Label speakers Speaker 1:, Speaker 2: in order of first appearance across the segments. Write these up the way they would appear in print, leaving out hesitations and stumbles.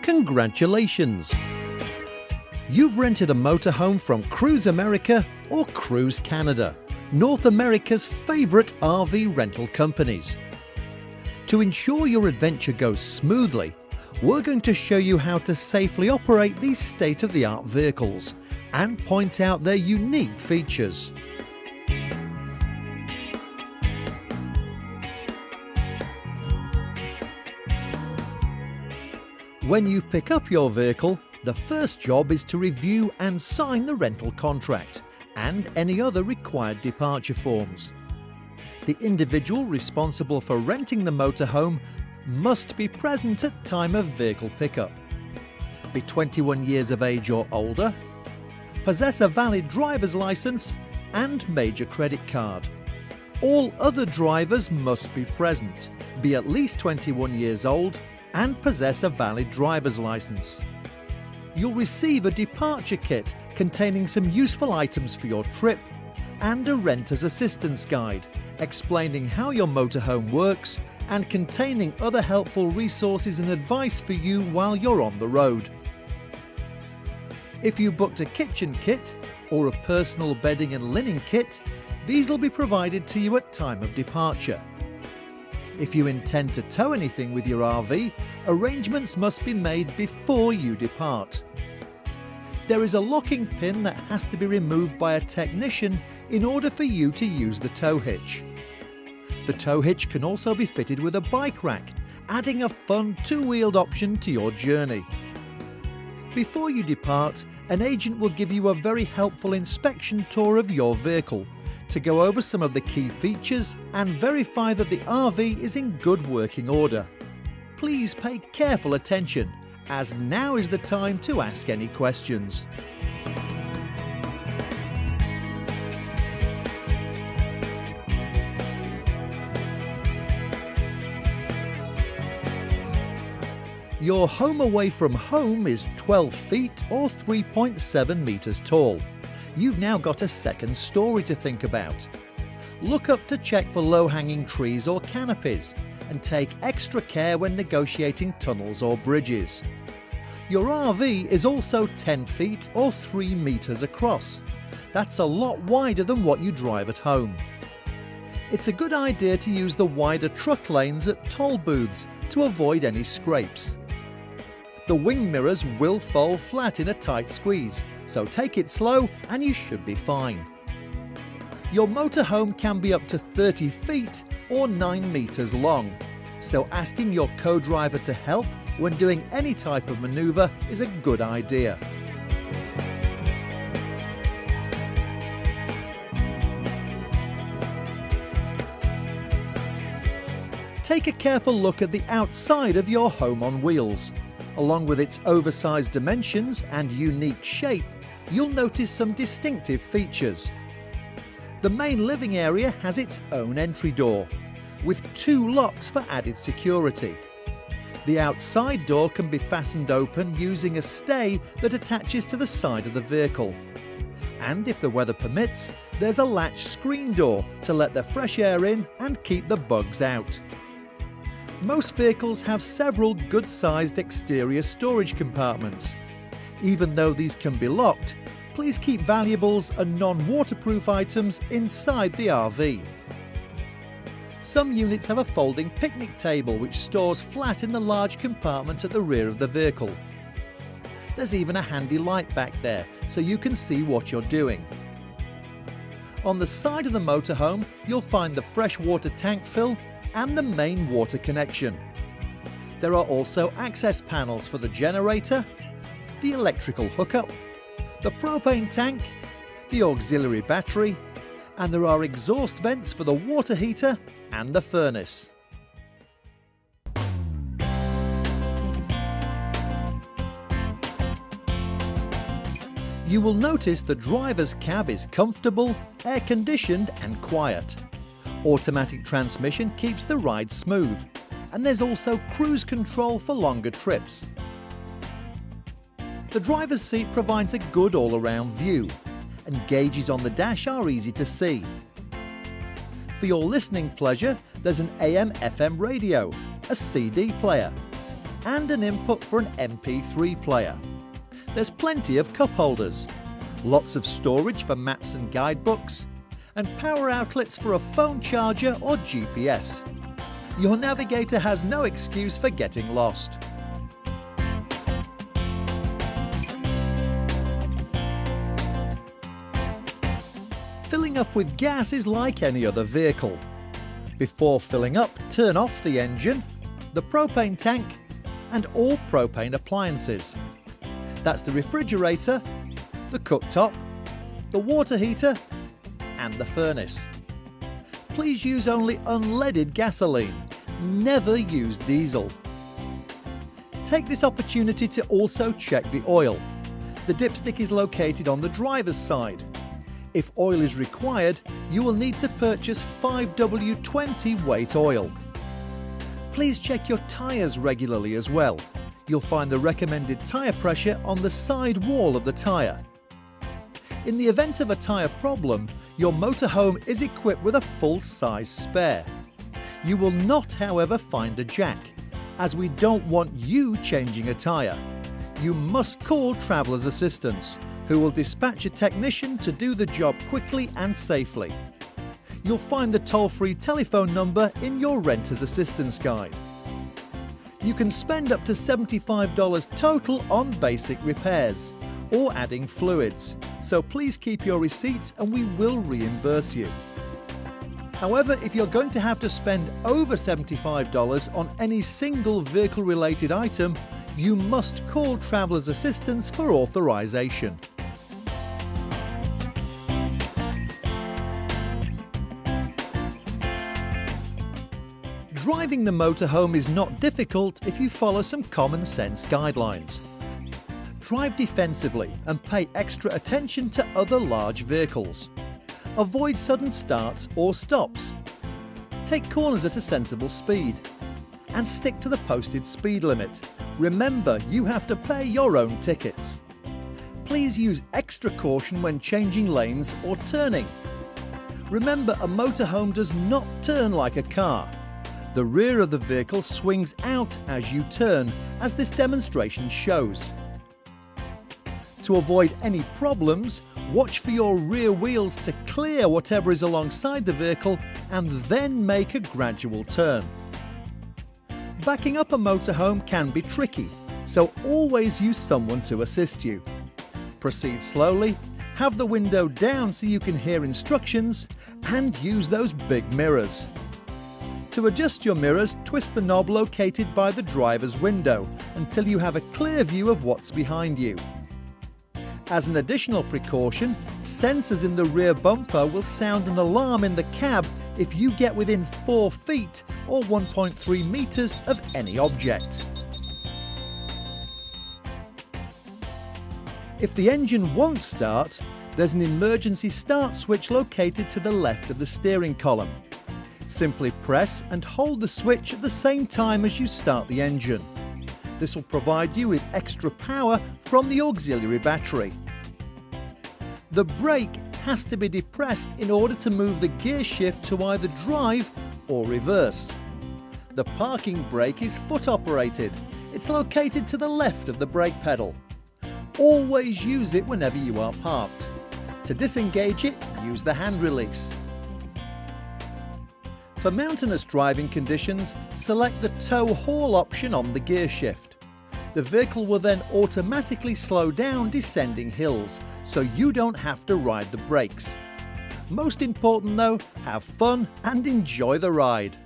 Speaker 1: Congratulations! You've rented a motorhome from Cruise America or Cruise Canada, North America's favourite RV rental companies. To ensure your adventure goes smoothly, we're going to show you how to safely operate these state-of-the-art vehicles and point out their unique features. When you pick up your vehicle, the first job is to review and sign the rental contract and any other required departure forms. The individual responsible for renting the motorhome must be present at time of vehicle pickup, be 21 years of age or older, possess a valid driver's license and major credit card. All other drivers must be present, be at least 21 years old and possess a valid driver's license. You'll receive a departure kit containing some useful items for your trip and a renter's assistance guide explaining how your motorhome works and containing other helpful resources and advice for you while you're on the road. If you booked a kitchen kit or a personal bedding and linen kit, these will be provided to you at time of departure. If you intend to tow anything with your RV, arrangements must be made before you depart. There is a locking pin that has to be removed by a technician in order for you to use the tow hitch. The tow hitch can also be fitted with a bike rack, adding a fun two-wheeled option to your journey. Before you depart, an agent will give you a very helpful inspection tour of your vehicle to go over some of the key features and verify that the RV is in good working order. Please pay careful attention, as now is the time to ask any questions. Your home away from home is 12 feet or 3.7 metres tall. You've now got a second story to think about. Look up to check for low-hanging trees or canopies and take extra care when negotiating tunnels or bridges. Your RV is also 10 feet or 3 metres across. That's a lot wider than what you drive at home. It's a good idea to use the wider truck lanes at toll booths to avoid any scrapes. The wing mirrors will fall flat in a tight squeeze, so take it slow and you should be fine. Your motorhome can be up to 30 feet or 9 metres long, so asking your co-driver to help when doing any type of manoeuvre is a good idea. Take a careful look at the outside of your home on wheels. Along with its oversized dimensions and unique shape, you'll notice some distinctive features. The main living area has its own entry door, with 2 locks for added security. The outside door can be fastened open using a stay that attaches to the side of the vehicle. And if the weather permits, there's a latch screen door to let the fresh air in and keep the bugs out. Most vehicles have several good-sized exterior storage compartments. Even though these can be locked, please keep valuables and non-waterproof items inside the RV. Some units have a folding picnic table which stores flat in the large compartment at the rear of the vehicle. There's even a handy light back there so you can see what you're doing. On the side of the motorhome, you'll find the freshwater tank fill and the main water connection. There are also access panels for the generator, the electrical hookup, the propane tank, the auxiliary battery, and there are exhaust vents for the water heater and the furnace. You will notice the driver's cab is comfortable, air-conditioned and quiet. Automatic transmission keeps the ride smooth, and there's also cruise control for longer trips. The driver's seat provides a good all-around view, and gauges on the dash are easy to see. For your listening pleasure, there's an AM/FM radio, a CD player, and an input for an MP3 player. There's plenty of cup holders, lots of storage for maps and guidebooks, and power outlets for a phone charger or GPS. Your navigator has no excuse for getting lost. Filling up with gas is like any other vehicle. Before filling up, turn off the engine, the propane tank, and all propane appliances. That's the refrigerator, the cooktop, the water heater, and the furnace. Please use only unleaded gasoline. Never use diesel. Take this opportunity to also check the oil. The dipstick is located on the driver's side. If oil is required, you will need to purchase 5W20 weight oil. Please check your tyres regularly as well. You'll find the recommended tyre pressure on the side wall of the tyre. In the event of a tyre problem, your motorhome is equipped with a full-size spare. You will not, however, find a jack, as we don't want you changing a tyre. You must call Traveller's Assistance, who will dispatch a technician to do the job quickly and safely. You'll find the toll-free telephone number in your renter's assistance guide. You can spend up to $75 total on basic repairs or adding fluids, so please keep your receipts and we will reimburse you. However, if you're going to have to spend over $75 on any single vehicle-related item, you must call Traveller's Assistance for authorization. Driving the motorhome is not difficult if you follow some common sense guidelines. Drive defensively and pay extra attention to other large vehicles. Avoid sudden starts or stops. Take corners at a sensible speed. And stick to the posted speed limit. Remember, you have to pay your own tickets. Please use extra caution when changing lanes or turning. Remember, a motorhome does not turn like a car. The rear of the vehicle swings out as you turn, as this demonstration shows. To avoid any problems, watch for your rear wheels to clear whatever is alongside the vehicle and then make a gradual turn. Backing up a motorhome can be tricky, so always use someone to assist you. Proceed slowly, have the window down so you can hear instructions, and use those big mirrors. To adjust your mirrors, twist the knob located by the driver's window until you have a clear view of what's behind you. As an additional precaution, sensors in the rear bumper will sound an alarm in the cab if you get within 4 feet or 1.3 meters of any object. If the engine won't start, there's an emergency start switch located to the left of the steering column. Simply press and hold the switch at the same time as you start the engine. This will provide you with extra power from the auxiliary battery. The brake has to be depressed in order to move the gear shift to either drive or reverse. The parking brake is foot operated. It's located to the left of the brake pedal. Always use it whenever you are parked. To disengage it, use the hand release. For mountainous driving conditions, select the tow haul option on the gear shift. The vehicle will then automatically slow down descending hills, so you don't have to ride the brakes. Most important though, have fun and enjoy the ride.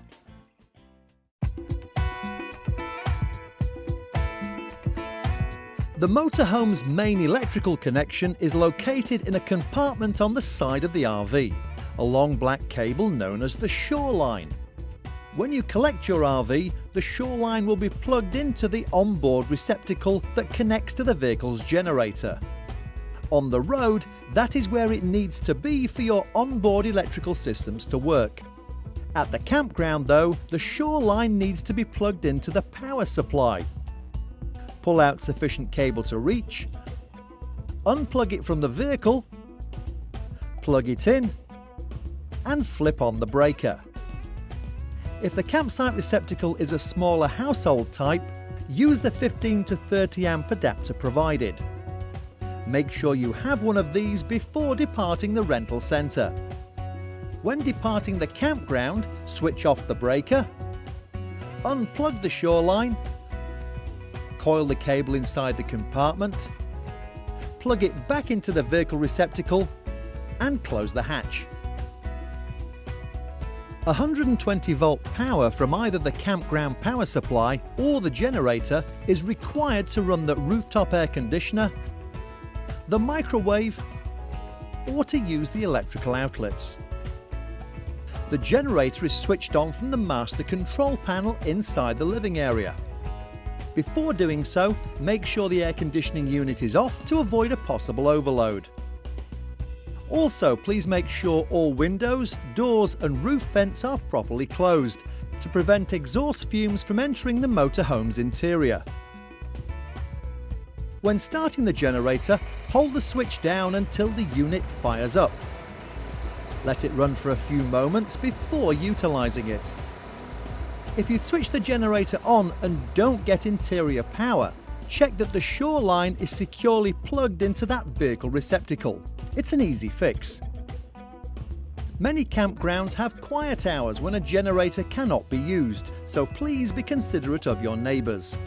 Speaker 1: The motorhome's main electrical connection is located in a compartment on the side of the RV, a long black cable known as the shoreline. When you collect your RV, the shoreline will be plugged into the onboard receptacle that connects to the vehicle's generator. On the road, that is where it needs to be for your onboard electrical systems to work. At the campground though, the shoreline needs to be plugged into the power supply. Pull out sufficient cable to reach, unplug it from the vehicle, plug it in, and flip on the breaker. If the campsite receptacle is a smaller household type, Use the 15 to 30 amp adapter provided. Make sure you have one of these before departing the rental centre. When departing the campground, switch off the breaker, unplug the shoreline, coil the cable inside the compartment, plug it back into the vehicle receptacle and close the hatch. 120 volt power from either the campground power supply or the generator is required to run the rooftop air conditioner, the microwave, or to use the electrical outlets. The generator is switched on from the master control panel inside the living area. Before doing so, make sure the air conditioning unit is off to avoid a possible overload. Also, please make sure all windows, doors and roof vents are properly closed to prevent exhaust fumes from entering the motorhome's interior. When starting the generator, hold the switch down until the unit fires up. Let it run for a few moments before utilising it. If you switch the generator on and don't get interior power, check that the shoreline is securely plugged into that vehicle receptacle. It's an easy fix. Many campgrounds have quiet hours when a generator cannot be used, so please be considerate of your neighbours.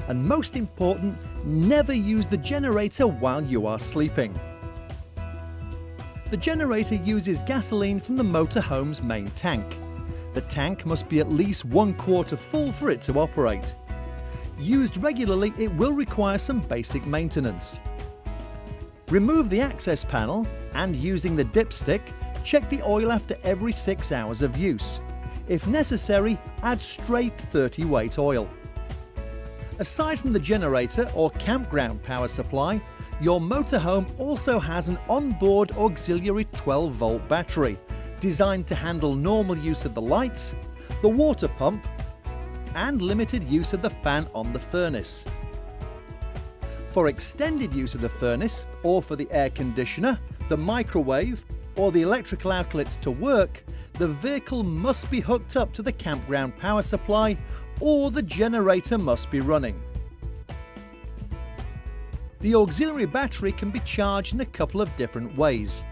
Speaker 1: And most important, never use the generator while you are sleeping. The generator uses gasoline from the motorhome's main tank. The tank must be at least 1/4 full for it to operate. Used regularly, it will require some basic maintenance. Remove the access panel and, using the dipstick, check the oil after every 6 hours of use. If necessary, add straight 30 weight oil. Aside from the generator or campground power supply, your motorhome also has an onboard auxiliary 12 volt battery designed to handle normal use of the lights, the water pump, and limited use of the fan on the furnace. For extended use of the furnace, or for the air conditioner, the microwave, or the electrical outlets to work, the vehicle must be hooked up to the campground power supply, or the generator must be running. The auxiliary battery can be charged in a couple of different ways.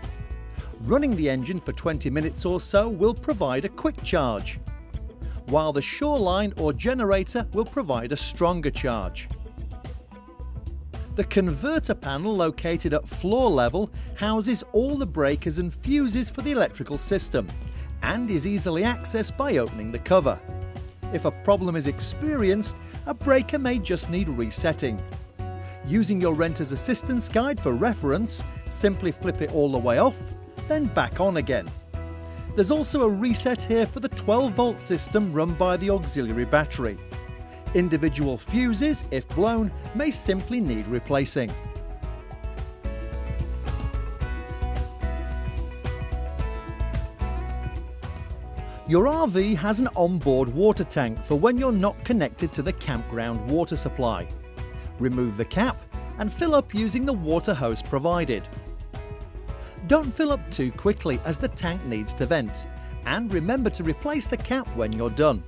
Speaker 1: Running the engine for 20 minutes or so will provide a quick charge, while the shoreline or generator will provide a stronger charge. The converter panel located at floor level houses all the breakers and fuses for the electrical system and is easily accessed by opening the cover. If a problem is experienced, a breaker may just need resetting. Using your renter's assistance guide for reference, simply flip it all the way off, then back on again. There's also a reset here for the 12 volt system run by the auxiliary battery. Individual fuses, if blown, may simply need replacing. Your RV has an onboard water tank for when you're not connected to the campground water supply. Remove the cap and fill up using the water hose provided. Don't fill up too quickly as the tank needs to vent, and remember to replace the cap when you're done.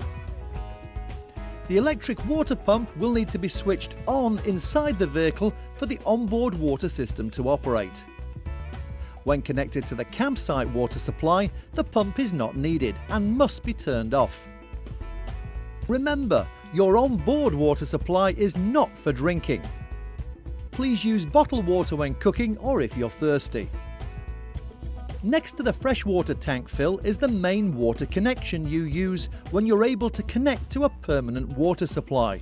Speaker 1: The electric water pump will need to be switched on inside the vehicle for the onboard water system to operate. When connected to the campsite water supply, the pump is not needed and must be turned off. Remember, your onboard water supply is not for drinking. Please use bottled water when cooking or if you're thirsty. Next to the freshwater tank fill is the main water connection you use when you're able to connect to a permanent water supply.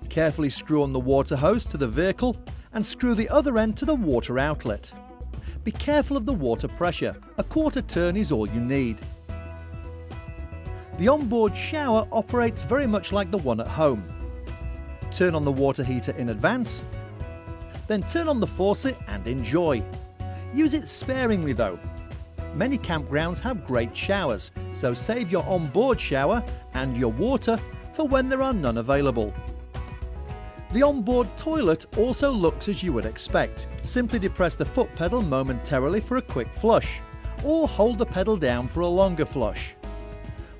Speaker 1: Carefully screw on the water hose to the vehicle and screw the other end to the water outlet. Be careful of the water pressure. A 1/4 turn is all you need. The onboard shower operates very much like the one at home. Turn on the water heater in advance, then turn on the faucet and enjoy. Use it sparingly though. Many campgrounds have great showers, so save your onboard shower and your water for when there are none available. The onboard toilet also looks as you would expect. Simply depress the foot pedal momentarily for a quick flush, or hold the pedal down for a longer flush.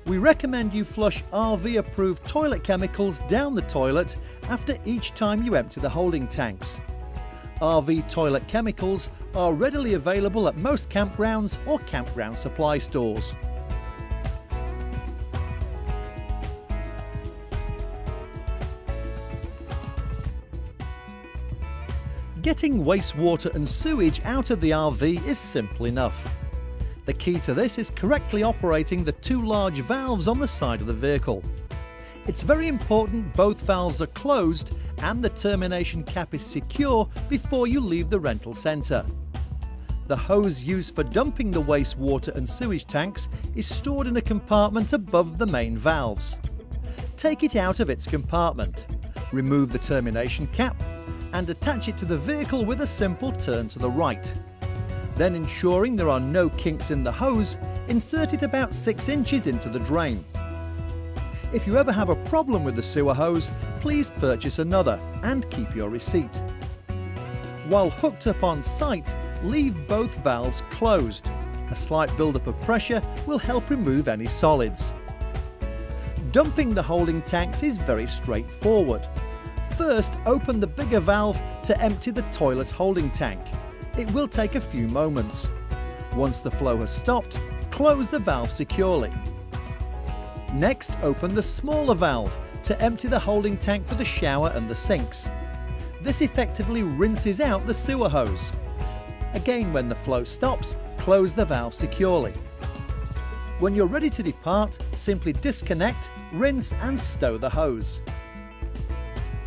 Speaker 1: We recommend you flush RV-approved toilet chemicals down the toilet after each time you empty the holding tanks. RV toilet chemicals are readily available at most campgrounds or campground supply stores. Getting wastewater and sewage out of the RV is simple enough. The key to this is correctly operating the two large valves on the side of the vehicle. It's very important both valves are closed and the termination cap is secure before you leave the rental centre. The hose used for dumping the wastewater and sewage tanks is stored in a compartment above the main valves. Take it out of its compartment, remove the termination cap, and attach it to the vehicle with a simple turn to the right. Then, ensuring there are no kinks in the hose, insert it about 6 inches into the drain. If you ever have a problem with the sewer hose, please purchase another and keep your receipt. While hooked up on site, leave both valves closed. A slight buildup of pressure will help remove any solids. Dumping the holding tanks is very straightforward. First, open the bigger valve to empty the toilet holding tank. It will take a few moments. Once the flow has stopped, close the valve securely. Next, open the smaller valve to empty the holding tank for the shower and the sinks. This effectively rinses out the sewer hose. Again, when the flow stops, close the valve securely. When you're ready to depart, simply disconnect, rinse and stow the hose.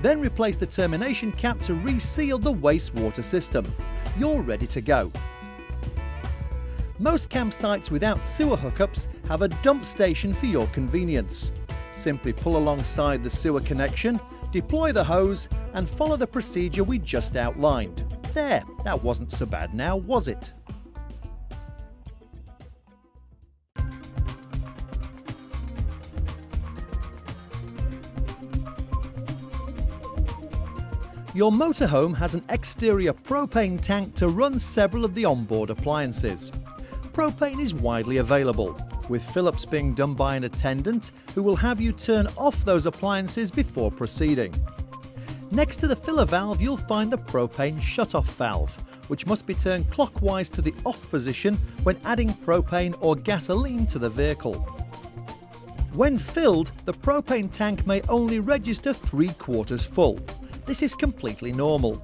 Speaker 1: Then replace the termination cap to reseal the wastewater system. You're ready to go. Most campsites without sewer hookups have a dump station for your convenience. Simply pull alongside the sewer connection, deploy the hose and follow the procedure we just outlined. There, that wasn't so bad now, was it? Your motorhome has an exterior propane tank to run several of the onboard appliances. Propane is widely available, with fill-ups being done by an attendant who will have you turn off those appliances before proceeding. Next to the filler valve, you'll find the propane shutoff valve, which must be turned clockwise to the off position when adding propane or gasoline to the vehicle. When filled, the propane tank may only register 3/4 full. This is completely normal.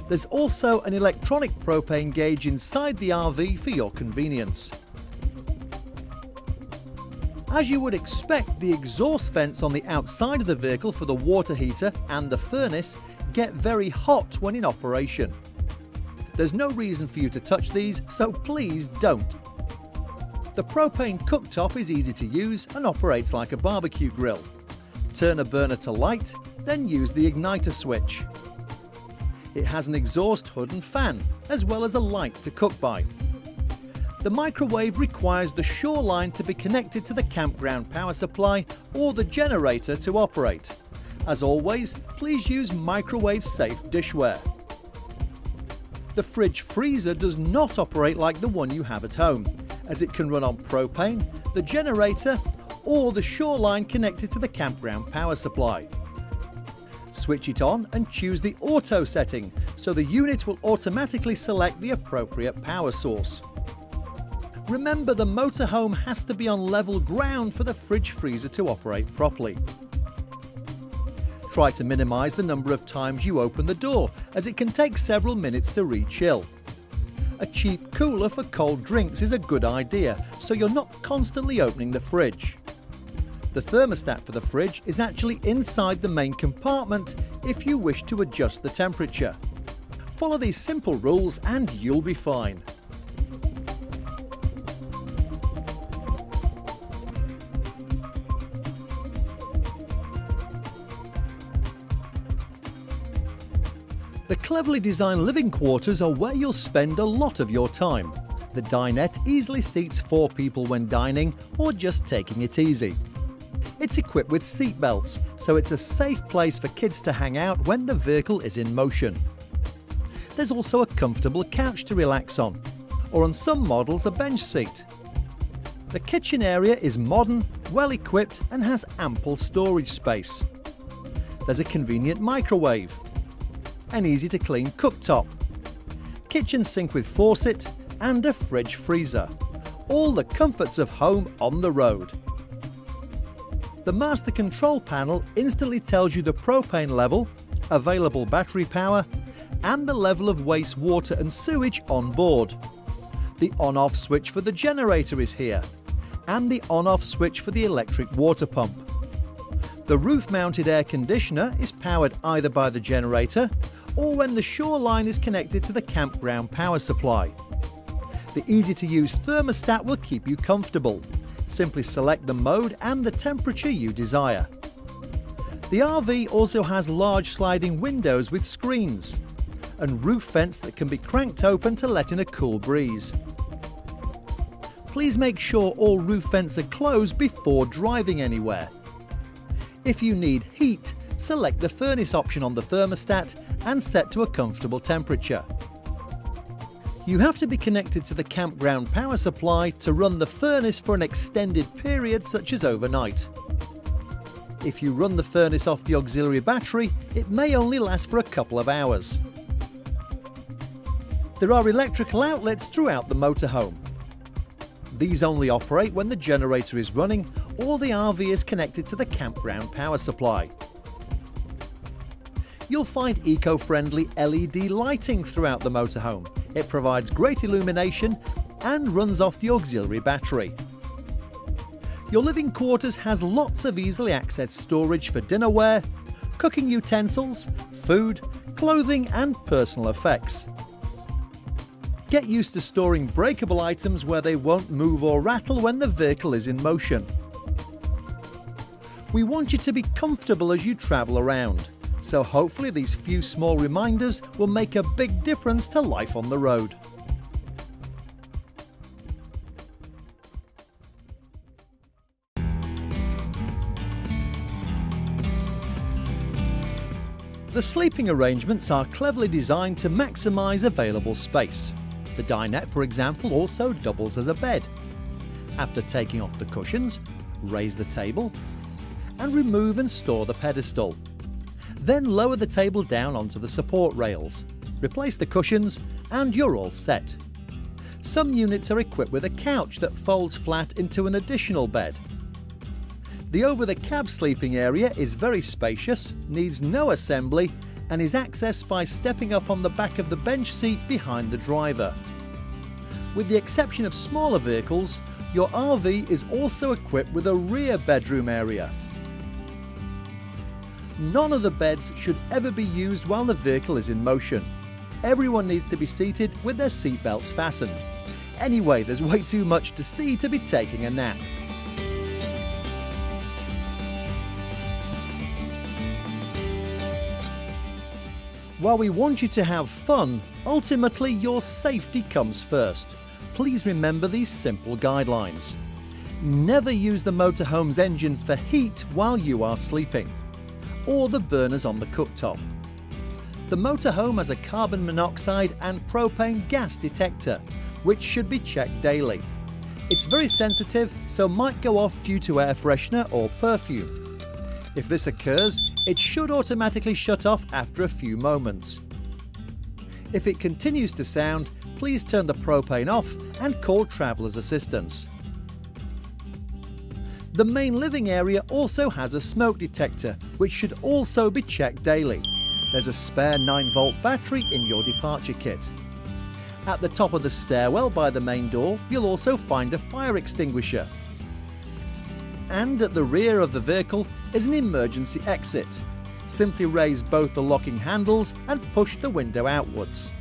Speaker 1: There's also an electronic propane gauge inside the RV for your convenience. As you would expect, the exhaust vents on the outside of the vehicle for the water heater and the furnace get very hot when in operation. There's no reason for you to touch these, so please don't. The propane cooktop is easy to use and operates like a barbecue grill. Turn a burner to light, then use the igniter switch. It has an exhaust hood and fan, as well as a light to cook by. The microwave requires the shore line to be connected to the campground power supply or the generator to operate. As always, please use microwave-safe dishware. The fridge freezer does not operate like the one you have at home, as it can run on propane, the generator, or the shore line connected to the campground power supply. Switch it on and choose the auto setting, so the unit will automatically select the appropriate power source. Remember, the motorhome has to be on level ground for the fridge freezer to operate properly. Try to minimize the number of times you open the door, as it can take several minutes to rechill. A cheap cooler for cold drinks is a good idea, so you're not constantly opening the fridge. The thermostat for the fridge is actually inside the main compartment if you wish to adjust the temperature. Follow these simple rules and you'll be fine. The cleverly designed living quarters are where you'll spend a lot of your time. The dinette easily seats 4 people when dining or just taking it easy. It's equipped with seat belts, so it's a safe place for kids to hang out when the vehicle is in motion. There's also a comfortable couch to relax on, or on some models a bench seat. The kitchen area is modern, well equipped and has ample storage space. There's a convenient microwave, an easy to clean cooktop, kitchen sink with faucet and a fridge freezer. All the comforts of home on the road. The master control panel instantly tells you the propane level, available battery power and the level of waste water and sewage on board. The on-off switch for the generator is here and the on-off switch for the electric water pump. The roof-mounted air conditioner is powered either by the generator or when the shoreline is connected to the campground power supply. The easy-to-use thermostat will keep you comfortable. Simply select the mode and the temperature you desire. The RV also has large sliding windows with screens and roof vents that can be cranked open to let in a cool breeze. Please make sure all roof vents are closed before driving anywhere. If you need heat, select the furnace option on the thermostat and set to a comfortable temperature. You have to be connected to the campground power supply to run the furnace for an extended period such as overnight. If you run the furnace off the auxiliary battery, it may only last for a couple of hours. There are electrical outlets throughout the motorhome. These only operate when the generator is running or the RV is connected to the campground power supply. You'll find eco-friendly LED lighting throughout the motorhome. It provides great illumination and runs off the auxiliary battery. Your living quarters has lots of easily accessed storage for dinnerware, cooking utensils, food, clothing and personal effects. Get used to storing breakable items where they won't move or rattle when the vehicle is in motion. We want you to be comfortable as you travel around, so hopefully these few small reminders will make a big difference to life on the road. The sleeping arrangements are cleverly designed to maximize available space. The dinette, for example, also doubles as a bed. After taking off the cushions, raise the table and remove and store the pedestal. Then lower the table down onto the support rails. Replace the cushions and you're all set. Some units are equipped with a couch that folds flat into an additional bed. The over-the-cab sleeping area is very spacious, needs no assembly and is accessed by stepping up on the back of the bench seat behind the driver. With the exception of smaller vehicles, your RV is also equipped with a rear bedroom area. None of the beds should ever be used while the vehicle is in motion. Everyone needs to be seated with their seat belts fastened. Anyway, there's way too much to see to be taking a nap. While we want you to have fun, ultimately your safety comes first. Please remember these simple guidelines. Never use the motorhome's engine for heat while you are sleeping, or the burners on the cooktop. The motorhome has a carbon monoxide and propane gas detector, which should be checked daily. It's very sensitive, so might go off due to air freshener or perfume. If this occurs, it should automatically shut off after a few moments. If it continues to sound, please turn the propane off and call traveller's assistance. The main living area also has a smoke detector, which should also be checked daily. There's a spare 9-volt battery in your departure kit. At the top of the stairwell by the main door, you'll also find a fire extinguisher. And at the rear of the vehicle is an emergency exit. Simply raise both the locking handles and push the window outwards.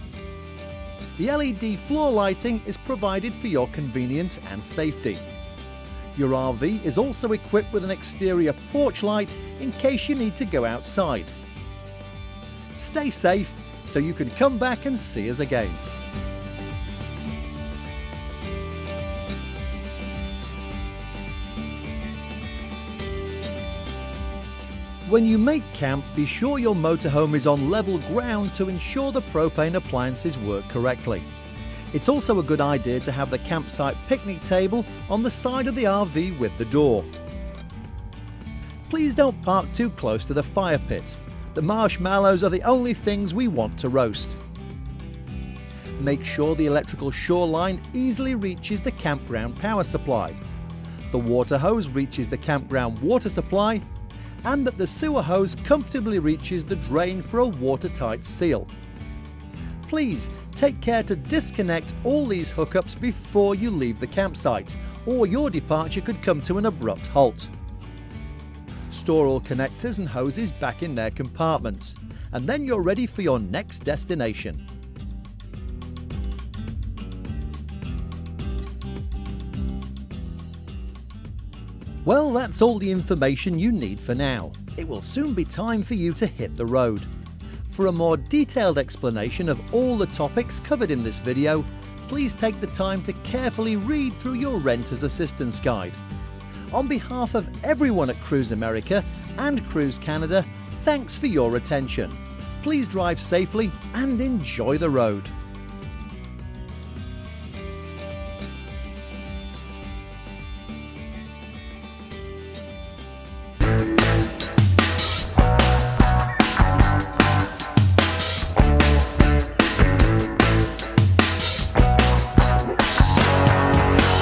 Speaker 1: The LED floor lighting is provided for your convenience and safety. Your RV is also equipped with an exterior porch light in case you need to go outside. Stay safe so you can come back and see us again. When you make camp, be sure your motorhome is on level ground to ensure the propane appliances work correctly. It's also a good idea to have the campsite picnic table on the side of the RV with the door. Please don't park too close to the fire pit. The marshmallows are the only things we want to roast. Make sure the electrical shore line easily reaches the campground power supply. The water hose reaches the campground water supply, and that the sewer hose comfortably reaches the drain for a watertight seal. Please take care to disconnect all these hookups before you leave the campsite, or your departure could come to an abrupt halt. Store all connectors and hoses back in their compartments, and then you're ready for your next destination. Well, that's all the information you need for now. It will soon be time for you to hit the road. For a more detailed explanation of all the topics covered in this video, please take the time to carefully read through your Renter's Assistance Guide. On behalf of everyone at Cruise America and Cruise Canada, thanks for your attention. Please drive safely and enjoy the road.